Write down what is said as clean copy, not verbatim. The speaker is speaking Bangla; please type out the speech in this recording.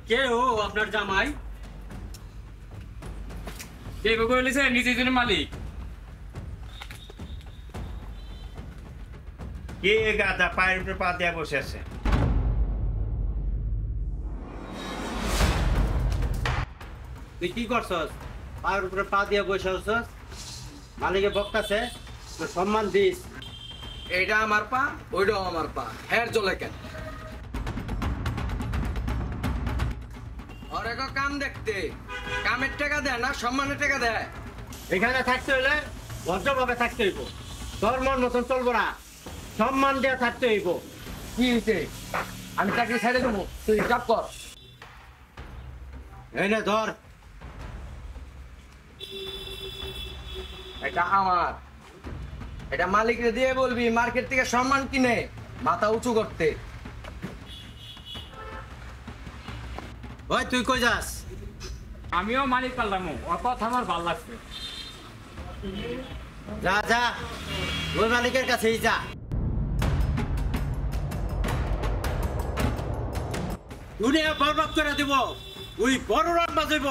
কে ও আপনার জামাই? কে বলেছে নিজে জনের মালিক? কে গাদা পায়ের উপরে পা দিয়ে বসে আছে? তুই কি করছস? পায়ের উপরে পা দিয়ে বসে আছস, মালিকে বকতাছে, তো সম্মান দিস। এইটা আমার পা, ওইটাও আমার পা, হের চলে কেন? ওরে গো কাম দেখতে, কামের টাকা দেয় না সম্মানের টাকা দেয়। এখানে থাকতে হইলে ভদ্রভাবে থাকতে হইব, তোর মন মতন চলবো না, সম্মান দিয়ে থাকতে হইব। কি হয়েছে? আমি চাকরি ছেড়ে দেবো, তুই হিসাব কর। এই নে ধর। এটা আমার, এটা মালিকরে দিয়ে বলবি মার্কেট থেকে সম্মান কিনে মাথা উঁচু করতে। ওই তুই কই যাস? আমিও মালিক পাল্লামো, ওর কথা আমার ভালো লাগছে। যা যা, ওই মালিকের কাছেই যা। দুনিয়া বরবাদ করে দিব, ওই বড় রাত বাজাইব।